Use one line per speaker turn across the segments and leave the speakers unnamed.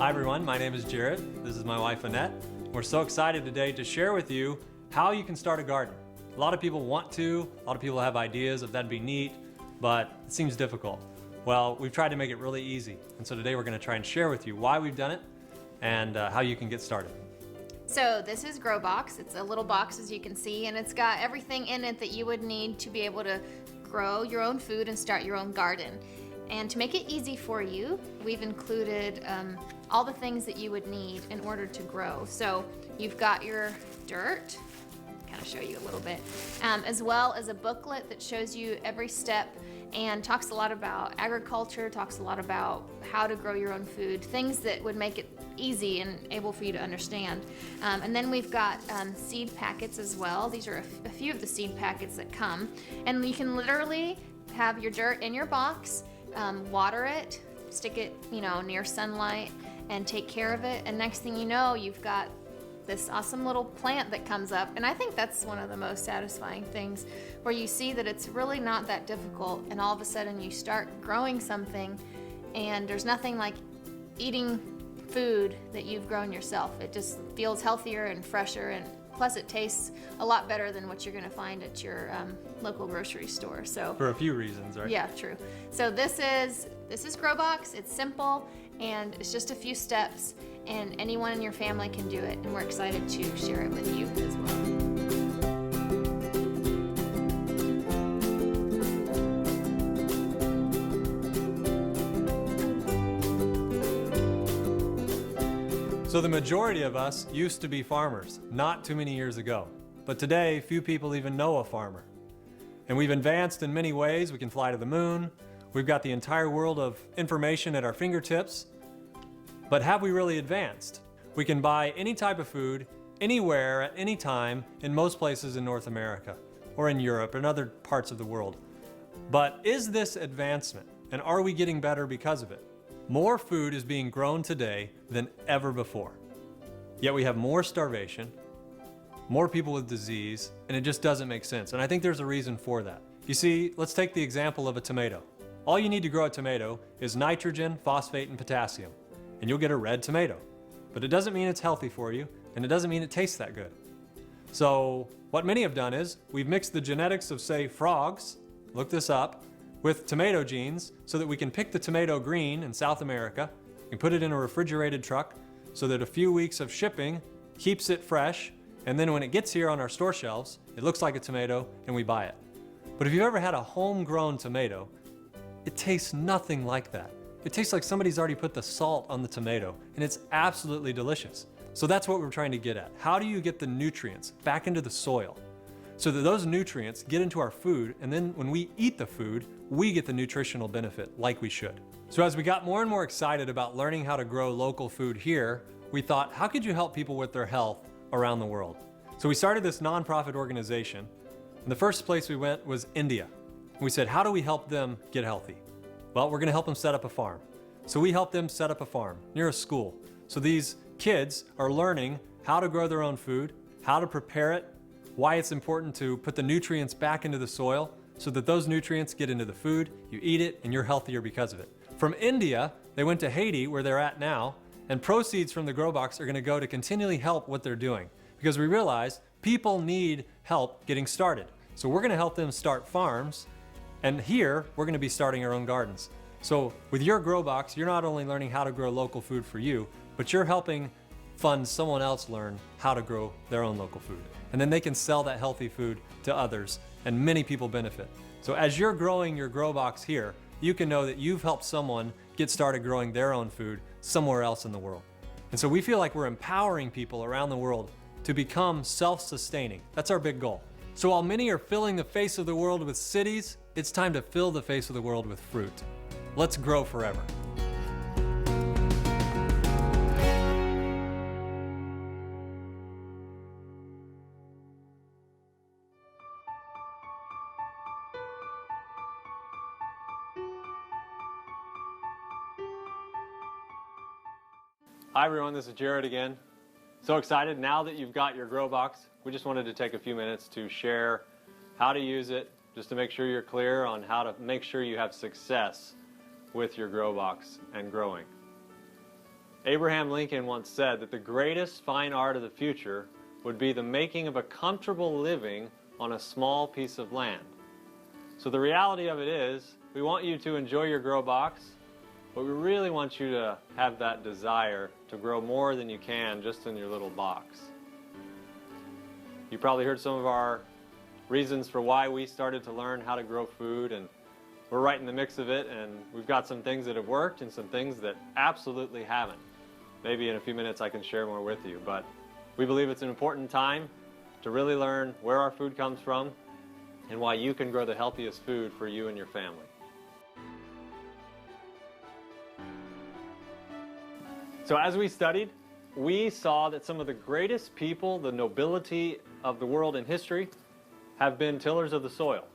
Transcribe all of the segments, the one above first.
Hi everyone, my name is Jared. This is my wife Annette. We're so excited today to share with you how you can start a garden. A lot of people want to, a lot of people have ideas of that'd be neat, but it seems difficult. Well, we've tried to make it really easy. And so today we're going to try and share with you why we've done it and how you can get started.
So this is GrowBox. It's a little box, as you can see, and it's got everything in it that you would need to be able to grow your own food and start your own garden. And to make it easy for you, we've included all the things that you would need in order to grow. So you've got your dirt, kind of show you a little bit, as well as a booklet that shows you every step and talks a lot about agriculture, talks a lot about how to grow your own food, things that would make it easy and able for you to understand. And then we've got seed packets as well. These are a few of the seed packets that come. And you can literally have your dirt in your box, water it, stick it, near sunlight, and take care of it. And next thing you know, you've got this awesome little plant that comes up. And I think that's one of the most satisfying things, where you see that it's really not that difficult, and all of a sudden you start growing something, and there's nothing like eating food that you've grown yourself. It just feels healthier and fresher, and plus it tastes a lot better than what you're going to find at your local grocery store. So
For a few reasons, right?
yeah, true. So this is GrowBox. It's simple and it's just a few steps, and anyone in your family can do it, and we're excited to share it with you as well.
So the majority of us used to be farmers, not too many years ago. But today, few people even know a farmer. And we've advanced in many ways. We can fly to the moon. We've got the entire world of information at our fingertips. But have we really advanced? We can buy any type of food, anywhere, at any time, in most places in North America, or in Europe, and other parts of the world. But is this advancement? And are we getting better because of it? More food is being grown today than ever before. Yet we have more starvation, more people with disease, and it just doesn't make sense. And I think there's a reason for that. You see, let's take the example of a tomato. All you need to grow a tomato is nitrogen, phosphate, and potassium, and you'll get a red tomato. But it doesn't mean it's healthy for you, and it doesn't mean it tastes that good. So what many have done is we've mixed the genetics of, say, frogs, look this up, with tomato genes so that we can pick the tomato green in South America and put it in a refrigerated truck so that a few weeks of shipping keeps it fresh, and then when it gets here on our store shelves, it looks like a tomato and we buy it. But if you've ever had a homegrown tomato, it tastes nothing like that. It tastes like somebody's already put the salt on the tomato, and it's absolutely delicious. So that's what we're trying to get at. How do you get the nutrients back into the soil so that those nutrients get into our food, and then when we eat the food, we get the nutritional benefit like we should? So as we got more and more excited about learning how to grow local food here, we thought, how could you help people with their health around the world? So we started this nonprofit organization, and the first place we went was India. We said, how do we help them get healthy? Well, we're going to help them set up a farm. So we helped them set up a farm near a school. So these kids are learning how to grow their own food, how to prepare it, why it's important to put the nutrients back into the soil so that those nutrients get into the food, you eat it, and you're healthier because of it. From India, they went to Haiti, where they're at now, and proceeds from the GrowBox are going to go to continually help what they're doing, because we realized people need help getting started. So we're going to help them start farms, and here we're going to be starting our own gardens. So with your GrowBox, you're not only learning how to grow local food for you, but you're helping fund someone else learn how to grow their own local food. And then they can sell that healthy food to others, and many people benefit. So as you're growing your GrowBox here, you can know that you've helped someone get started growing their own food somewhere else in the world. And so we feel like we're empowering people around the world to become self-sustaining. That's our big goal. So while many are filling the face of the world with cities, it's time to fill the face of the world with fruit. Let's grow forever. Hi everyone, this is Jared again. So excited now that you've got your GrowBox. We just wanted to take a few minutes to share how to use it, just to make sure you're clear on how to make sure you have success with your GrowBox and growing. Abraham Lincoln once said that the greatest fine art of the future would be the making of a comfortable living on a small piece of land. So the reality of it is, we want you to enjoy your grow box, but we really want you to have that desire to grow more than you can just in your little box. You probably heard some of our reasons for why we started to learn how to grow food, and we're right in the mix of it, and we've got some things that have worked and some things that absolutely haven't. Maybe in a few minutes I can share more with you, but we believe it's an important time to really learn where our food comes from and why you can grow the healthiest food for you and your family. So as we studied, we saw that some of the greatest people, the nobility of the world in history, have been tillers of the soil.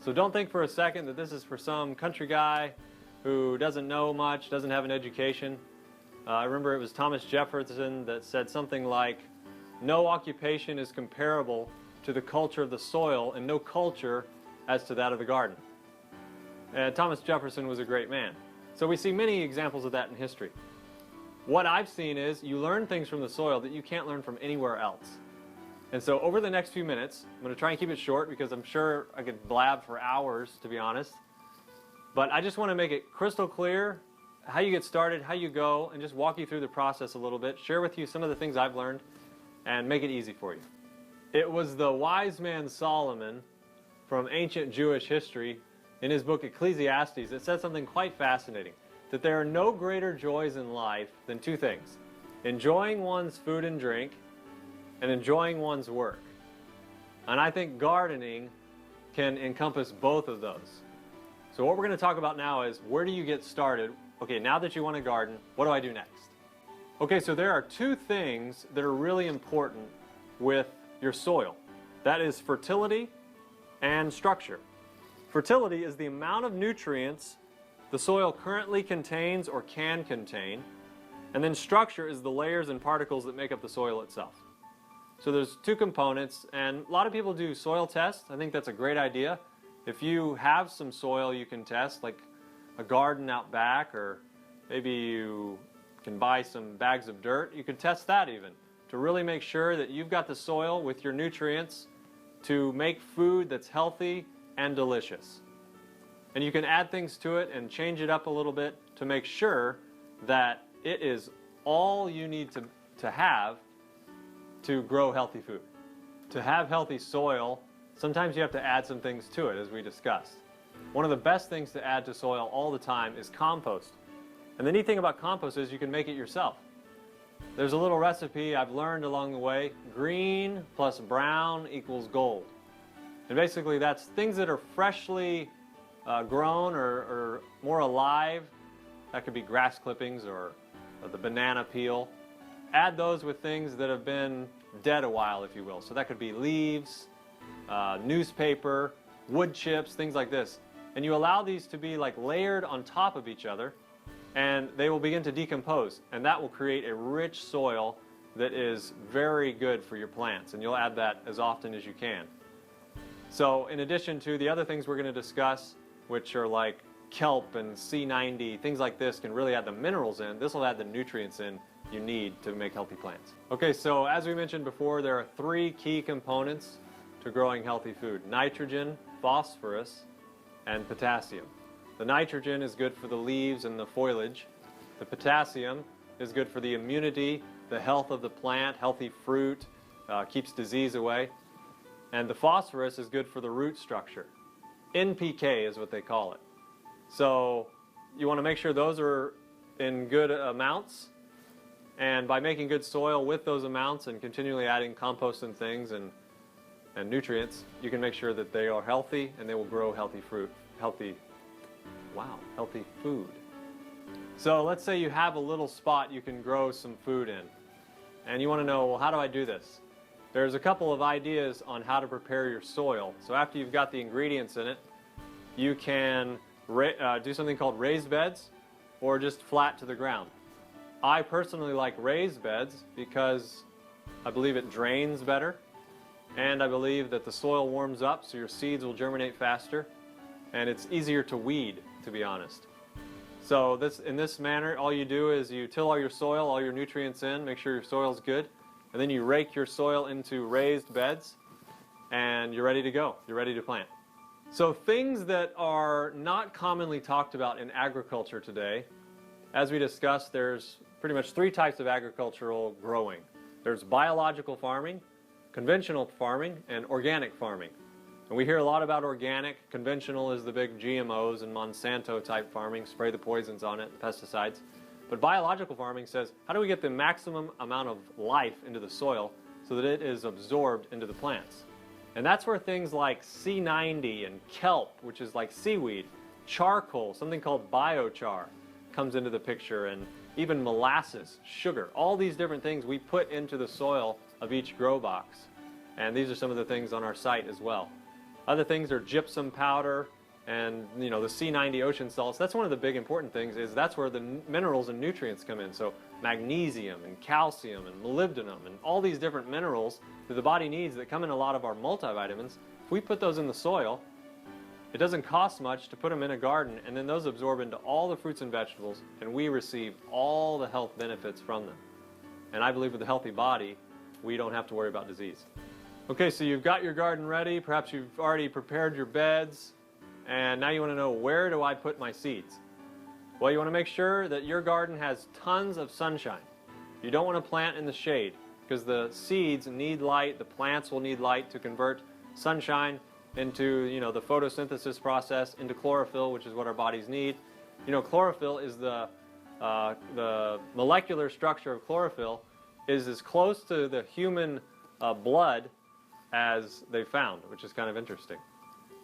So don't think for a second that this is for some country guy who doesn't know much, doesn't have an education. I remember it was Thomas Jefferson that said something like, "No occupation is comparable to the culture of the soil, and no culture as to that of the garden." And Thomas Jefferson was a great man. So we see many examples of that in history. What I've seen is you learn things from the soil that you can't learn from anywhere else. And so over the next few minutes, I'm going to try and keep it short because I'm sure I could blab for hours, to be honest. But I just want to make it crystal clear how you get started, how you go, and just walk you through the process a little bit, share with you some of the things I've learned, and make it easy for you. It was the wise man Solomon from ancient Jewish history in his book Ecclesiastes that said something quite fascinating, that there are no greater joys in life than two things: enjoying one's food and drink and enjoying one's work. And I think gardening can encompass both of those. So what we're going to talk about now is, where do you get started? Okay, now that you want to garden, what do I do next? Okay, so there are two things that are really important with your soil. That is fertility and structure. Fertility is the amount of nutrients the soil currently contains or can contain, and then structure is the layers and particles that make up the soil itself. So there's two components, and a lot of people do soil tests. I think that's a great idea. If you have some soil you can test, like a garden out back, or maybe you can buy some bags of dirt, you can test that even to really make sure that you've got the soil with your nutrients to make food that's healthy and delicious. And you can add things to it and change it up a little bit to make sure that it is all you need to have to grow healthy food. To have healthy soil, sometimes you have to add some things to it, as we discussed. One of the best things to add to soil all the time is compost. And the neat thing about compost is you can make it yourself. There's a little recipe I've learned along the way: green plus brown equals gold. And basically that's things that are freshly grown or more alive. That could be grass clippings or the banana peel. Add those with things that have been dead a while, if you will. So that could be leaves, newspaper, wood chips, things like this. And you allow these to be like layered on top of each other, and they will begin to decompose. And that will create a rich soil that is very good for your plants. And you'll add that as often as you can. So in addition to the other things we're going to discuss, which are like kelp and C90, things like this can really add the minerals in. This will add the nutrients in you need to make healthy plants. Okay, so as we mentioned before, there are three key components to growing healthy food: nitrogen, phosphorus, and potassium. The nitrogen is good for the leaves and the foliage. The potassium is good for the immunity, the health of the plant, healthy fruit, keeps disease away. And the phosphorus is good for the root structure. NPK is what they call it. So you want to make sure those are in good amounts. And by making good soil with those amounts and continually adding compost and things and nutrients, you can make sure that they are healthy and they will grow healthy fruit, healthy food. So let's say you have a little spot you can grow some food in. And you want to know, well, how do I do this? There's a couple of ideas on how to prepare your soil. So after you've got the ingredients in it, you can do something called raised beds or just flat to the ground. I personally like raised beds because I believe it drains better, and I believe that the soil warms up so your seeds will germinate faster, and it's easier to weed, to be honest. So in this manner, all you do is you till all your soil, all your nutrients in, make sure your soil's good, and then you rake your soil into raised beds, and you're ready to go. You're ready to plant. So things that are not commonly talked about in agriculture today, as we discussed, there's pretty much 3 types of agricultural growing. There's biological farming, conventional farming, and organic farming. And we hear a lot about organic. Conventional is the big GMOs and Monsanto type farming, spray the poisons on it, pesticides. But biological farming says, how do we get the maximum amount of life into the soil so that it is absorbed into the plants? And that's where things like C90 and kelp, which is like seaweed, charcoal, something called biochar, comes into the picture, and even molasses, sugar, all these different things we put into the soil of each grow box. And these are some of the things on our site as well. Other things are gypsum powder and the C90 ocean salts. That's one of the big important things, is that's where the minerals and nutrients come in. So magnesium and calcium and molybdenum and all these different minerals that the body needs that come in a lot of our multivitamins. If we put those in the soil, it doesn't cost much to put them in a garden, and then those absorb into all the fruits and vegetables, and we receive all the health benefits from them. And I believe with a healthy body, we don't have to worry about disease. Okay, so you've got your garden ready. Perhaps you've already prepared your beds, and now you want to know, where do I put my seeds? Well, you want to make sure that your garden has tons of sunshine. You don't want to plant in the shade, because the seeds need light, the plants will need light to convert sunshine into the photosynthesis process, into chlorophyll, which is what our bodies need. Chlorophyll is the molecular structure of chlorophyll is as close to the human blood as they found, which is kind of interesting.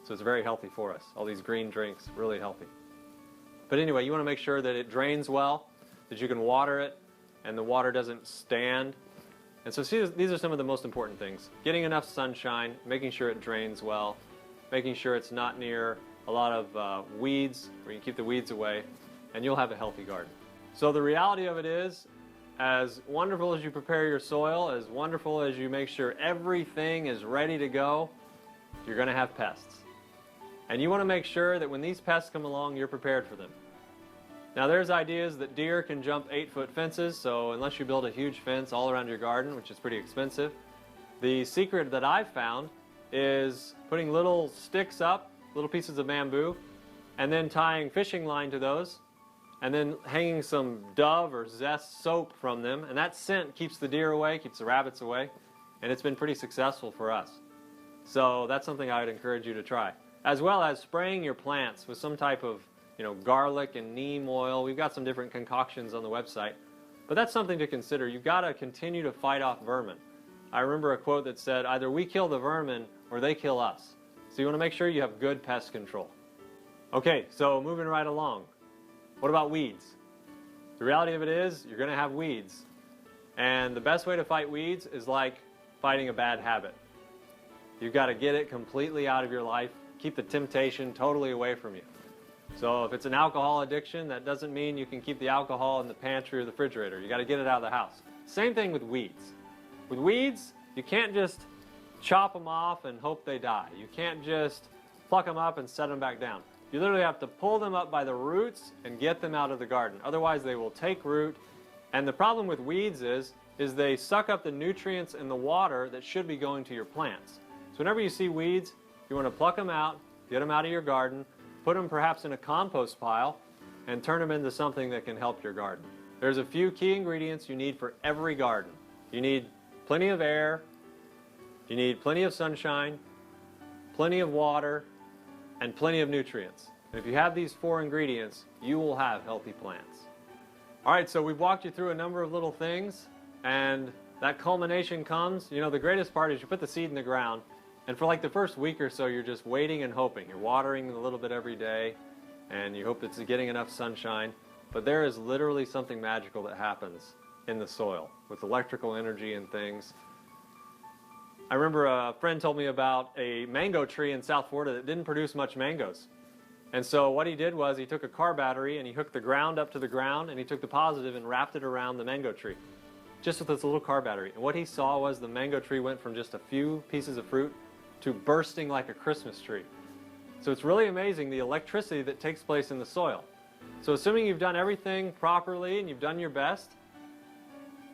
So it's very healthy for us. All these green drinks, really healthy. But anyway, you want to make sure that it drains well, that you can water it, and the water doesn't stand. And so see, these are some of the most important things. Getting enough sunshine, making sure it drains well, making sure it's not near a lot of weeds, where you keep the weeds away, and you'll have a healthy garden. So the reality of it is, as wonderful as you prepare your soil, as wonderful as you make sure everything is ready to go, you're going to have pests. And you want to make sure that when these pests come along, you're prepared for them. Now there's ideas that deer can jump 8-foot fences, so unless you build a huge fence all around your garden, which is pretty expensive, the secret that I've found is putting little sticks up, little pieces of bamboo, and then tying fishing line to those, and then hanging some Dove or Zest soap from them, and that scent keeps the deer away, keeps the rabbits away, and it's been pretty successful for us. So that's something I would encourage you to try. As well as spraying your plants with some type of garlic and neem oil. We've got some different concoctions on the website. But that's something to consider. You've got to continue to fight off vermin. I remember a quote that said, either we kill the vermin or they kill us. So you want to make sure you have good pest control. Okay, so moving right along. What about weeds? The reality of it is, you're going to have weeds. And the best way to fight weeds is like fighting a bad habit. You've got to get it completely out of your life. Keep the temptation totally away from you. So if it's an alcohol addiction, that doesn't mean you can keep the alcohol in the pantry or the refrigerator. You got to get it out of the house. Same thing with weeds. With weeds, you can't just chop them off and hope they die. You can't just pluck them up and set them back down. You literally have to pull them up by the roots and get them out of the garden. Otherwise, they will take root. And the problem with weeds is they suck up the nutrients in the water that should be going to your plants. So whenever you see weeds, you want to pluck them out, get them out of your garden, put them perhaps in a compost pile, and turn them into something that can help your garden. There's a few key ingredients you need for every garden. You need plenty of air, you need plenty of sunshine, plenty of water, and plenty of nutrients. And if you have these 4 ingredients, you will have healthy plants. All right, so we've walked you through a number of little things, and that culmination comes. The greatest part is you put the seed in the ground, and for like the first week or so, you're just waiting and hoping. You're watering a little bit every day, and you hope it's getting enough sunshine. But there is literally something magical that happens in the soil with electrical energy and things. I remember a friend told me about a mango tree in South Florida that didn't produce much mangoes. And so what he did was he took a car battery and he hooked the ground up to the ground, and he took the positive and wrapped it around the mango tree, just with this little car battery. And what he saw was the mango tree went from just a few pieces of fruit to bursting like a Christmas tree. So it's really amazing the electricity that takes place in the soil. So assuming you've done everything properly and you've done your best,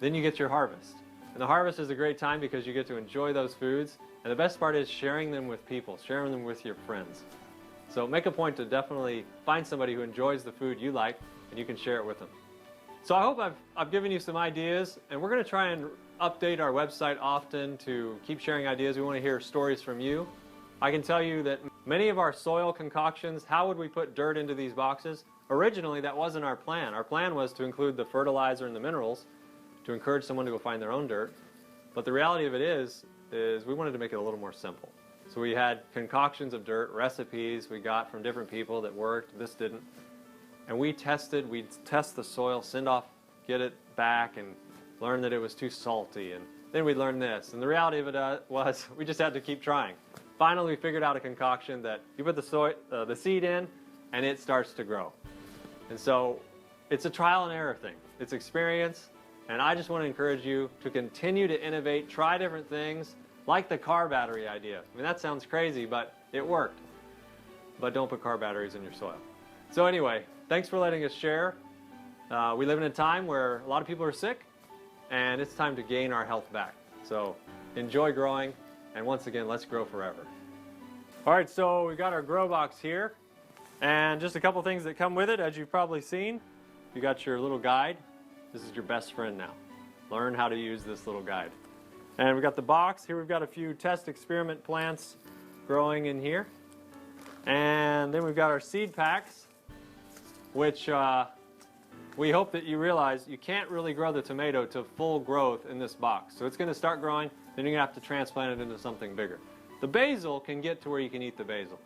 then you get your harvest. And the harvest is a great time because you get to enjoy those foods. And the best part is sharing them with people, sharing them with your friends. So make a point to definitely find somebody who enjoys the food you like and you can share it with them. So I hope I've given you some ideas, and we're going to try and update our website often to keep sharing ideas. We want to hear stories from you. I can tell you that many of our soil concoctions, how would we put dirt into these boxes? Originally, that wasn't our plan. Our plan was to include the fertilizer and the minerals to encourage someone to go find their own dirt. But the reality of it is we wanted to make it a little more simple. So we had concoctions of dirt, recipes we got from different people that worked, this didn't. And we'd test the soil, send off, get it back, and learn that it was too salty. And then we'd learn this. And the reality of it was we just had to keep trying. Finally, we figured out a concoction that you put the seed in, and it starts to grow. And so it's a trial and error thing. It's experience. And I just want to encourage you to continue to innovate, try different things, like the car battery idea. I mean, that sounds crazy, but it worked. But don't put car batteries in your soil. So anyway, thanks for letting us share. We live in a time where a lot of people are sick, and it's time to gain our health back. So enjoy growing, and once again, let's grow forever. All right, so we got our grow box here, and just a couple things that come with it, as you've probably seen. You got your little guide. This is your best friend now. Learn how to use this little guide. And we got the box. Here we've got a few test experiment plants growing in here. And then we've got our seed packs, which we hope that you realize you can't really grow the tomato to full growth in this box. So it's going to start growing, then you're going to have to transplant it into something bigger. The basil can get to where you can eat the basil.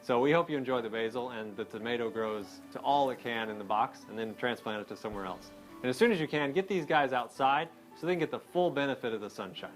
So we hope you enjoy the basil and the tomato grows to all it can in the box, and then transplant it to somewhere else. And as soon as you can, get these guys outside so they can get the full benefit of the sunshine.